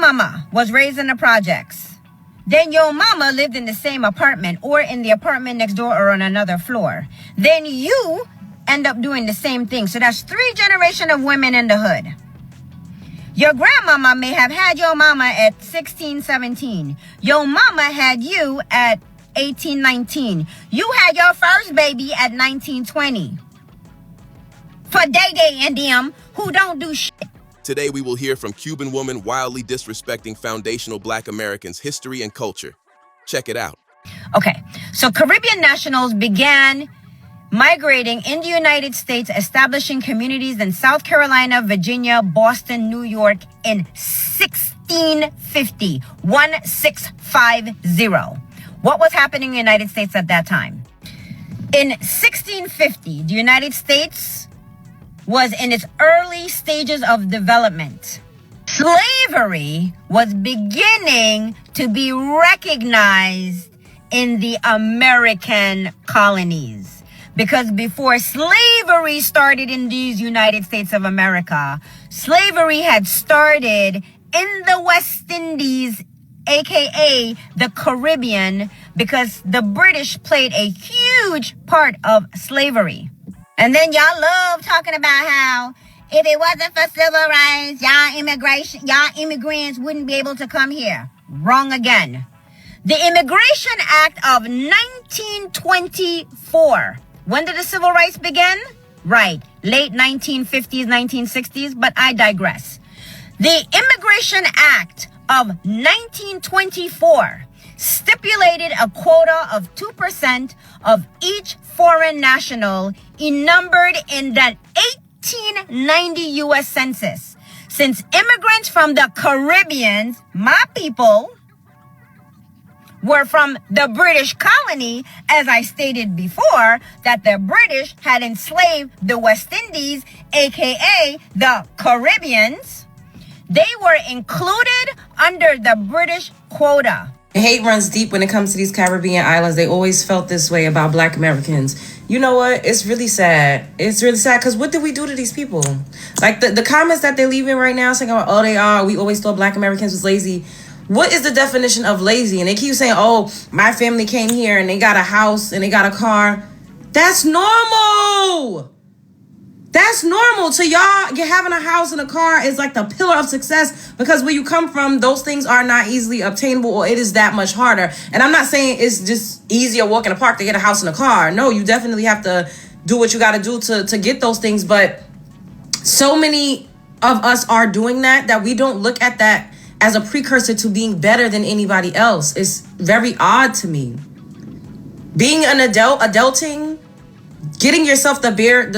grandmama was raised in the projects. Then your mama lived in the same apartment or in the apartment next door or on another floor. Then you end up doing the same thing. So that's 3 generations of women in the hood. Your grandmama may have had your mama at 16, 17. Your mama had you at 18, 19. You had your first baby at 19, 20. For Day and them who don't do shit. Today we will hear from Cuban Woman Wildly Disrespecting Foundational Black Americans' History and Culture. Check it out. Okay, so Caribbean nationals began migrating in the United States, establishing communities in South Carolina, Virginia, Boston, New York in 1650, 1650. What was happening in the United States at that time? In 1650, the United States was in its early stages of development. Slavery was beginning to be recognized in the American colonies. Because before slavery started in these United States of America, slavery had started in the West Indies, aka the Caribbean, because the British played a huge part of slavery. And then y'all love talking about how if it wasn't for civil rights, y'all immigrants wouldn't be able to come here. Wrong again. The Immigration Act of 1924. When did the civil rights begin? Right, late 1950s, 1960s, but I digress. The Immigration Act of 1924 stipulated a quota of 2% of each foreign national numbered in the 1890 U.S. Census. Since immigrants from the Caribbean, my people, were from the British colony, as I stated before, that the British had enslaved the West Indies, aka the Caribbeans, they were included under the British quota. Hate runs deep when it comes to these Caribbean islands. They always felt this way about Black Americans. You know what? It's really sad. It's really sad because what did we do to these people? Like the comments that they're leaving right now saying, oh, we always thought Black Americans was lazy. What is the definition of lazy? And they keep saying, oh, my family came here and they got a house and they got a car. That's normal. That's normal. To y'all, having a house and a car is like the pillar of success because where you come from, those things are not easily obtainable or it is that much harder. And I'm not saying it's just easier walk in the park to get a house and a car. No, you definitely have to do what you got to do to get those things. But so many of us are doing that we don't look at that as a precursor to being better than anybody else. It's very odd to me. Being an adulting, getting yourself the bare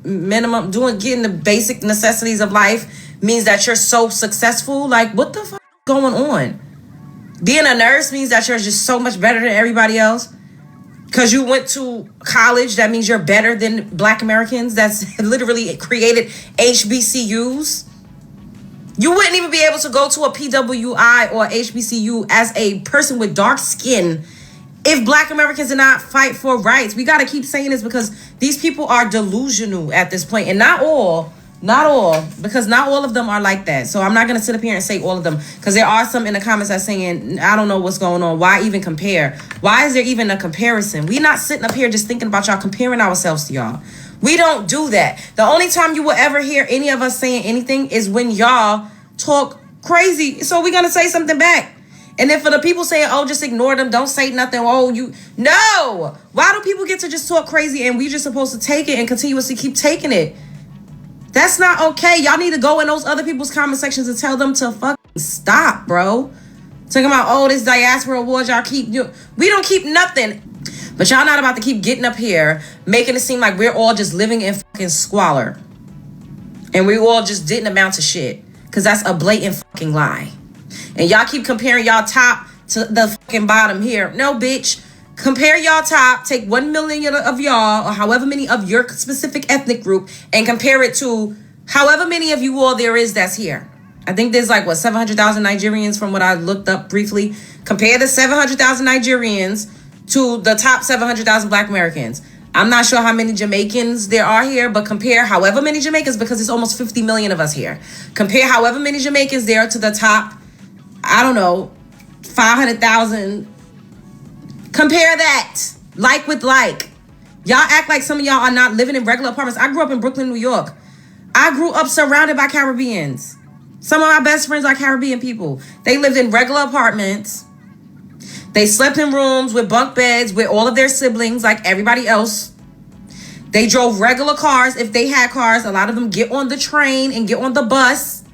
minimum, getting the basic necessities of life means that you're so successful. Like, what the fuck is going on? Being a nurse means that you're just so much better than everybody else. Because you went to college, that means you're better than Black Americans. That's literally created HBCUs. You wouldn't even be able to go to a PWI or HBCU as a person with dark skin if Black Americans did not fight for rights. We got to keep saying this because these people are delusional at this point. And not all, because not all of them are like that. So I'm not going to sit up here and say all of them because there are some in the comments that saying, I don't know what's going on. Why even compare? Why is there even a comparison? We not sitting up here just thinking about y'all comparing ourselves to y'all. We don't do that. The only time you will ever hear any of us saying anything is when y'all talk crazy. So we're going to say something back. And then for the people saying, oh, just ignore them, don't say nothing. Oh, no. Why do people get to just talk crazy and we just supposed to take it and continuously keep taking it? That's not okay. Y'all need to go in those other people's comment sections and tell them to fucking stop, bro. Talking about, oh, this Diaspora awards y'all keep. We don't keep nothing. But y'all not about to keep getting up here, making it seem like we're all just living in fucking squalor. And we all just didn't amount to shit. Because that's a blatant fucking lie. And y'all keep comparing y'all top to the fucking bottom here. No, bitch. Compare y'all top. Take 1 million of y'all, or however many of your specific ethnic group, and compare it to however many of you all there is that's here. I think there's like, 700,000 Nigerians from what I looked up briefly. Compare the 700,000 Nigerians to the top 700,000 Black Americans. I'm not sure how many Jamaicans there are here, but compare however many Jamaicans, because it's almost 50 million of us here. Compare however many Jamaicans there to the top I don't know, 500,000. Compare that, like with like. Y'all act like some of y'all are not living in regular apartments. I grew up in Brooklyn, New York. I grew up surrounded by Caribbeans. Some of my best friends are Caribbean people. They lived in regular apartments. They slept in rooms with bunk beds with all of their siblings like everybody else. They drove regular cars if they had cars. A lot of them get on the train and get on the bus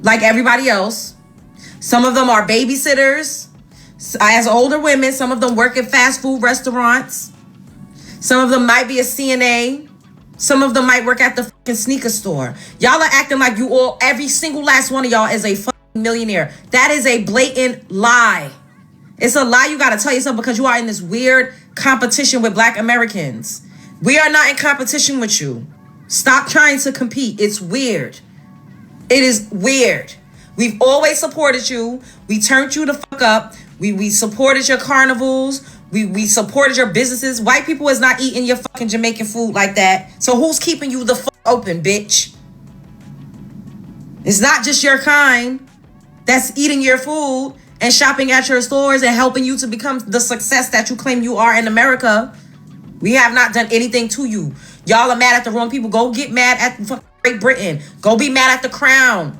like everybody else. Some of them are babysitters as older women. Some of them work at fast food restaurants. Some of them might be a CNA. Some of them might work at the fucking sneaker store. Y'all are acting like you all, every single last one of y'all is a fucking millionaire. That is a blatant lie. It's a lie you gotta tell yourself because you are in this weird competition with Black Americans. We are not in competition with you. Stop trying to compete. It's weird. It is weird. We've always supported you. We turned you the fuck up. We supported your carnivals. We supported your businesses. White people is not eating your fucking Jamaican food like that. So who's keeping you the fuck open, bitch? It's not just your kind that's eating your food and shopping at your stores and helping you to become the success that you claim you are in America. We have not done anything to you. Y'all are mad at the wrong people. Go get mad at fucking Great Britain. Go be mad at the Crown.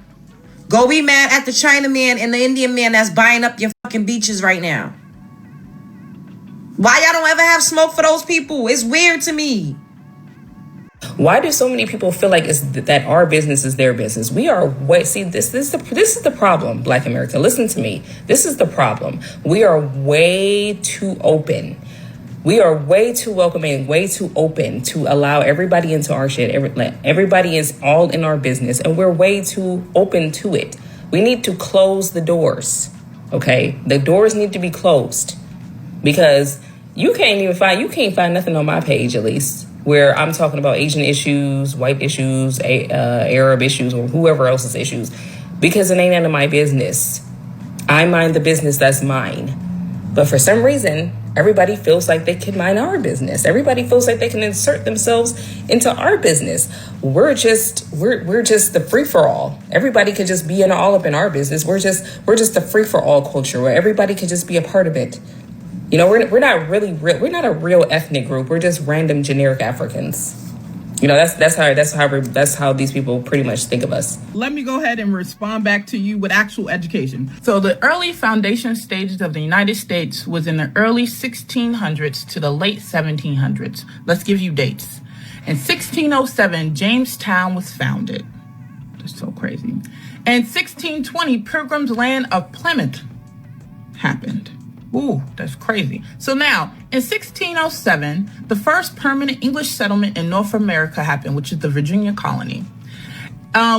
Go be mad at the Chinaman and the Indian man that's buying up your fucking beaches right now. Why y'all don't ever have smoke for those people? It's weird to me. Why do so many people feel like it's that our business is their business? We are way, see, this is the problem, Black America. Listen to me. This is the problem. We are way too open. We are way too welcoming, way too open to allow everybody into our shit. Everybody is all in our business, and we're way too open to it. We need to close the doors, okay? The doors need to be closed because you can't find nothing on my page, at least, where I'm talking about Asian issues, white issues, Arab issues, or whoever else's issues, because it ain't none of my business. I mind the business that's mine. But for some reason, everybody feels like they can mind our business. Everybody feels like they can insert themselves into our business. We're just the free for all. Everybody could just be all up in our business. We're just the free for all culture where everybody could just be a part of it. You know, we're not really real. We're not a real ethnic group. We're just random generic Africans. You know, that's how these people pretty much think of us. Let me go ahead and respond back to you with actual education. So the early foundation stages of the United States was in the early 1600s to the late 1700s. Let's give you dates. In 1607, Jamestown was founded. That's so crazy. In 1620, Pilgrim's Land of Plymouth happened. Ooh, that's crazy. So now, in 1607, the first permanent English settlement in North America happened, which is the Virginia colony,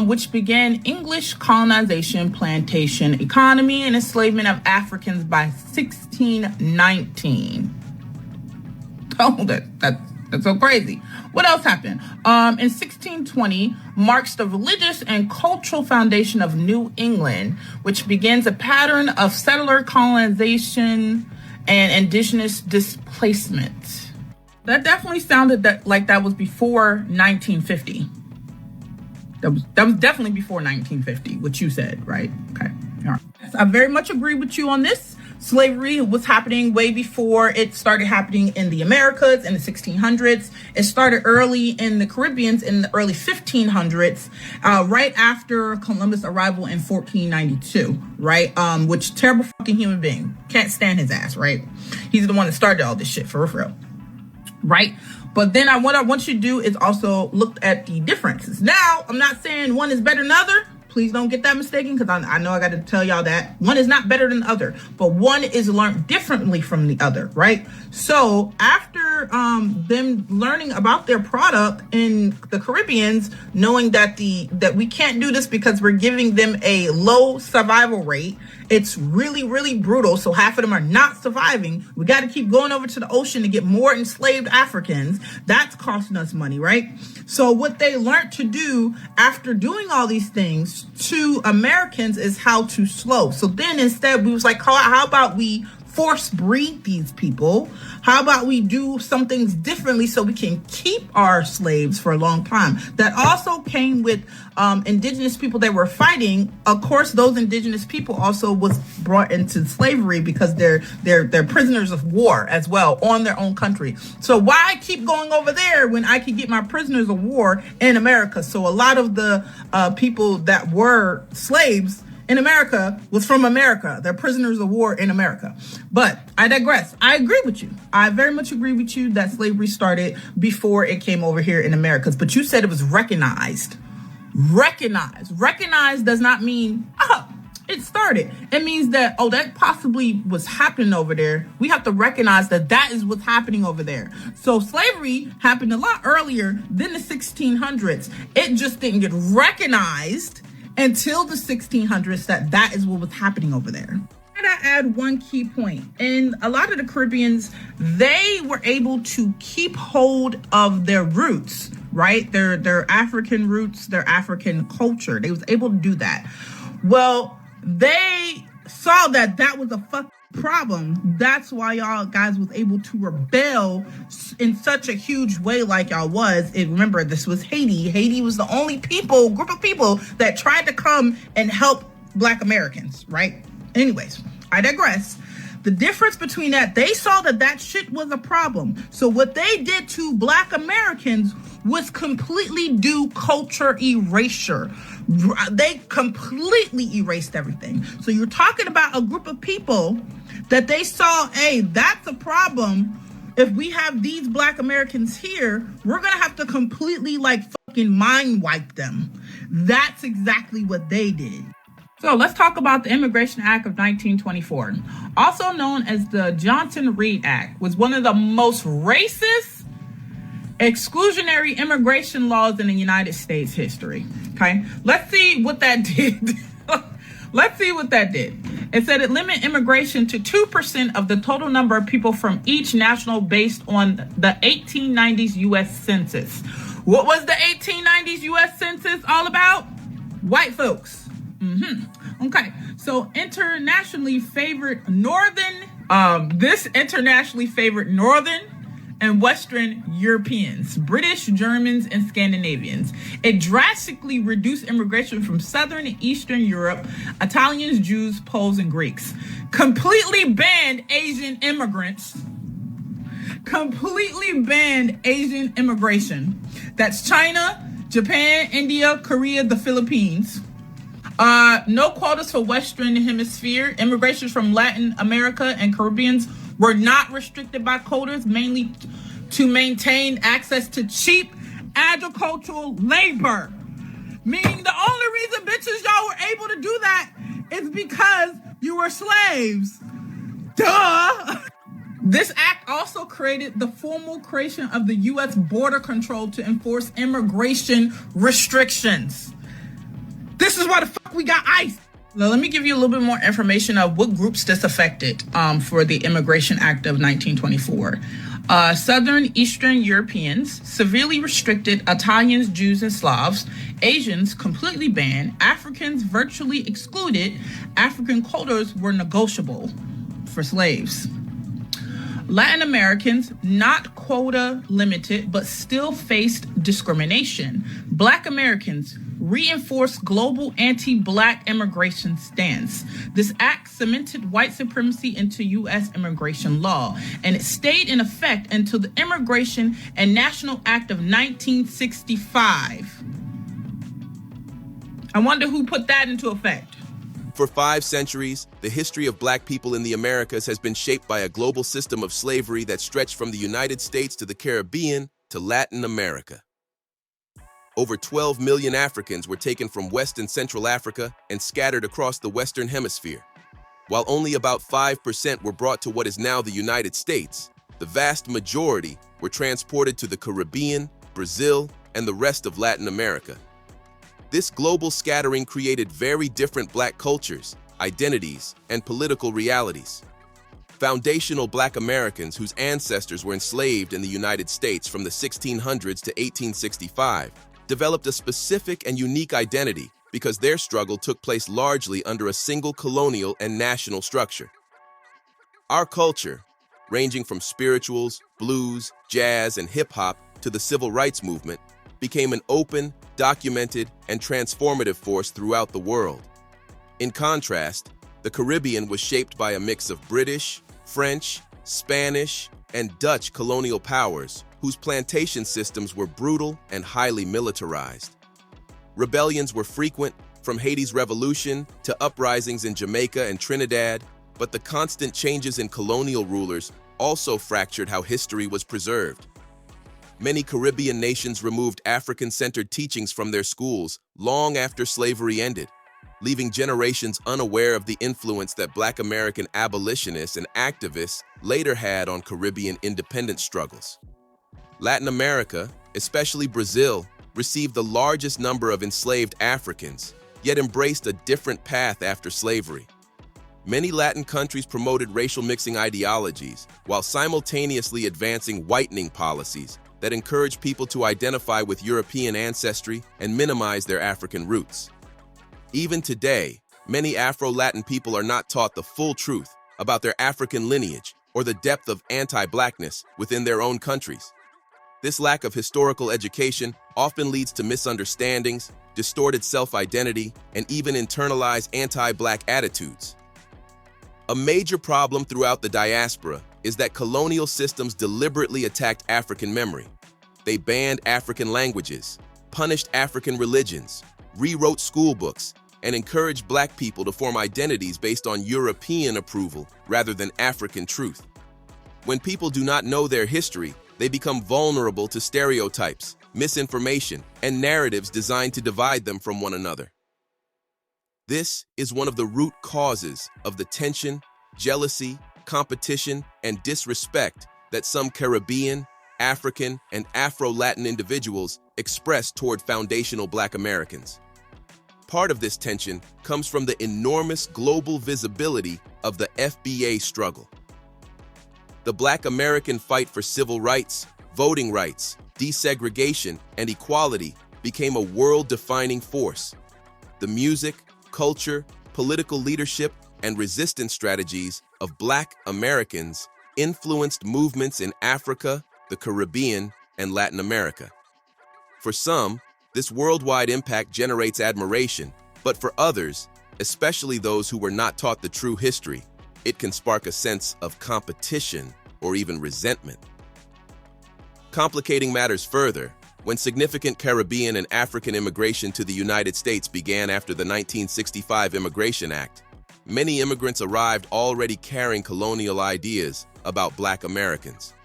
which began English colonization, plantation economy, and enslavement of Africans by 1619. Oh, that's so crazy. What else happened? In 1620 marks the religious and cultural foundation of New England, which begins a pattern of settler colonization and indigenous displacement. That definitely sounded like that was before 1950. That was definitely before 1950, what you said, right? Okay. All right. I very much agree with you on this. Slavery was happening way before it started happening in the Americas in the 1600s. It started early in the Caribbean in the early 1500s, right after Columbus' arrival in 1492, right? Which terrible fucking human being. Can't stand his ass, right? He's the one that started all this shit, for real. Right? But then what I want you to do is also look at the differences. Now, I'm not saying one is better than the other. Please don't get that mistaken, because I know I got to tell y'all that one is not better than the other, but one is learned differently from the other, right? So after them learning about their product in the Caribbeans, knowing that we can't do this because we're giving them a low survival rate, it's really, really brutal. So half of them are not surviving. We got to keep going over to the ocean to get more enslaved Africans. That's costing us money, right? So what they learned to do after doing all these things to Americans is how to slow. So then instead we was like, how about we force breed these people? How about we do some things differently so we can keep our slaves for a long time? That also came with indigenous people that were fighting. Of course, those indigenous people also was brought into slavery because they're prisoners of war as well on their own country. So why keep going over there when I could get my prisoners of war in America? So a lot of the people that were slaves in America was from America. They're prisoners of war in America. But I digress. I agree with you. I very much agree with you that slavery started before it came over here in Americas. But you said it was recognized. Recognized does not mean, it started. It means that, that possibly was happening over there. We have to recognize that is what's happening over there. So slavery happened a lot earlier than the 1600s. It just didn't get recognized until the 1600s that is what was happening over there. And I add one key point. In a lot of the Caribbeans, they were able to keep hold of their roots, right? Their African roots, their African culture. They was able to do that. Well, they saw that was a problem. That's why y'all guys was able to rebel in such a huge way like y'all was. And remember, this was Haiti. Haiti was the only group of people that tried to come and help Black Americans, right? Anyways, I digress. The difference between that, they saw that shit was a problem. So what they did to Black Americans was completely do culture erasure. They completely erased everything. So you're talking about a group of people that they saw, hey, that's a problem. If we have these Black Americans here, we're going to have to completely fucking mind wipe them. That's exactly what they did. So let's talk about the Immigration Act of 1924, also known as the Johnson-Reed Act, was one of the most racist, exclusionary immigration laws in the United States history. Okay, let's see what that did. It said it limited immigration to 2% of the total number of people from each national based on the 1890s U.S. Census. What was the 1890s U.S. Census all about? White folks. Okay, so internationally favored northern and Western Europeans, British, Germans, and Scandinavians. It drastically reduced immigration from Southern and Eastern Europe, Italians, Jews, Poles, and Greeks. Completely banned Asian immigrants. Completely banned Asian immigration. That's China, Japan, India, Korea, the Philippines. No quotas for Western Hemisphere. Immigration from Latin America and Caribbeans were not restricted by quotas, mainly to maintain access to cheap agricultural labor. Meaning the only reason bitches y'all were able to do that is because you were slaves. Duh! This act also created the formal creation of the U.S. border control to enforce immigration restrictions. This is why the fuck we got ICE. Now, let me give you a little bit more information of what groups this affected for the Immigration Act of 1924. Southern Eastern Europeans, severely restricted Italians, Jews, and Slavs. Asians, completely banned. Africans, virtually excluded. African quotas were negotiable for slaves. Latin Americans, not quota limited, but still faced discrimination. Black Americans, reinforced global anti-Black immigration stance. This act cemented white supremacy into U.S. immigration law, and it stayed in effect until the Immigration and National Act of 1965. I wonder who put that into effect. For 5 centuries, the history of Black people in the Americas has been shaped by a global system of slavery that stretched from the United States to the Caribbean to Latin America. Over 12 million Africans were taken from West and Central Africa and scattered across the Western Hemisphere. While only about 5% were brought to what is now the United States, the vast majority were transported to the Caribbean, Brazil, and the rest of Latin America. This global scattering created very different Black cultures, identities, and political realities. Foundational Black Americans whose ancestors were enslaved in the United States from the 1600s to 1865 developed a specific and unique identity because their struggle took place largely under a single colonial and national structure. Our culture, ranging from spirituals, blues, jazz, and hip-hop to the civil rights movement, became an open, documented, and transformative force throughout the world. In contrast, the Caribbean was shaped by a mix of British, French, Spanish, and Dutch colonial powers whose plantation systems were brutal and highly militarized. Rebellions were frequent, from Haiti's revolution to uprisings in Jamaica and Trinidad, but the constant changes in colonial rulers also fractured how history was preserved. Many Caribbean nations removed African-centered teachings from their schools long after slavery ended, leaving generations unaware of the influence that Black American abolitionists and activists later had on Caribbean independence struggles. Latin America, especially Brazil, received the largest number of enslaved Africans, yet embraced a different path after slavery. Many Latin countries promoted racial mixing ideologies while simultaneously advancing whitening policies that encouraged people to identify with European ancestry and minimize their African roots. Even today, many Afro-Latin people are not taught the full truth about their African lineage or the depth of anti-Blackness within their own countries. This lack of historical education often leads to misunderstandings, distorted self-identity, and even internalized anti-Black attitudes. A major problem throughout the diaspora is that colonial systems deliberately attacked African memory. They banned African languages, punished African religions, rewrote school books, and encouraged Black people to form identities based on European approval rather than African truth. When people do not know their history, they become vulnerable to stereotypes, misinformation, and narratives designed to divide them from one another. This is one of the root causes of the tension, jealousy, competition, and disrespect that some Caribbean, African, and Afro-Latin individuals express toward foundational Black Americans. Part of this tension comes from the enormous global visibility of the FBA struggle. The Black American fight for civil rights, voting rights, desegregation, and equality became a world-defining force. The music, culture, political leadership, and resistance strategies of Black Americans influenced movements in Africa, the Caribbean, and Latin America. For some, this worldwide impact generates admiration, but for others, especially those who were not taught the true history, it can spark a sense of competition or even resentment. Complicating matters further, when significant Caribbean and African immigration to the United States began after the 1965 Immigration Act, many immigrants arrived already carrying colonial ideas about Black Americans.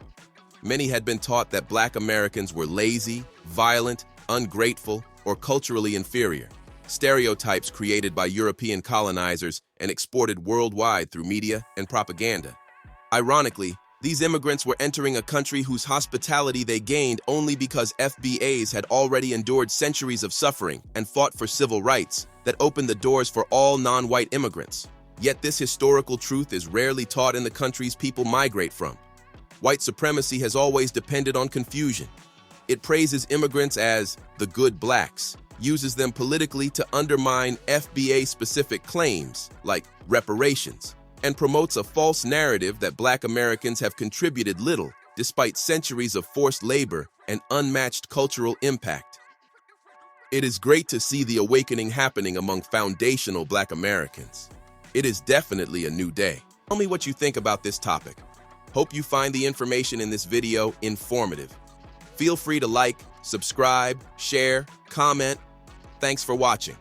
Many had been taught that Black Americans were lazy, violent, ungrateful, or culturally inferior, stereotypes created by European colonizers and exported worldwide through media and propaganda. Ironically, these immigrants were entering a country whose hospitality they gained only because FBAs had already endured centuries of suffering and fought for civil rights that opened the doors for all non-white immigrants. Yet this historical truth is rarely taught in the countries people migrate from. White supremacy has always depended on confusion. It praises immigrants as the good Blacks, uses them politically to undermine FBA-specific claims like reparations, and promotes a false narrative that Black Americans have contributed little despite centuries of forced labor and unmatched cultural impact. It is great to see the awakening happening among foundational Black Americans. It is definitely a new day. Tell me what you think about this topic. Hope you find the information in this video informative. Feel free to like, subscribe, share, comment. Thanks for watching.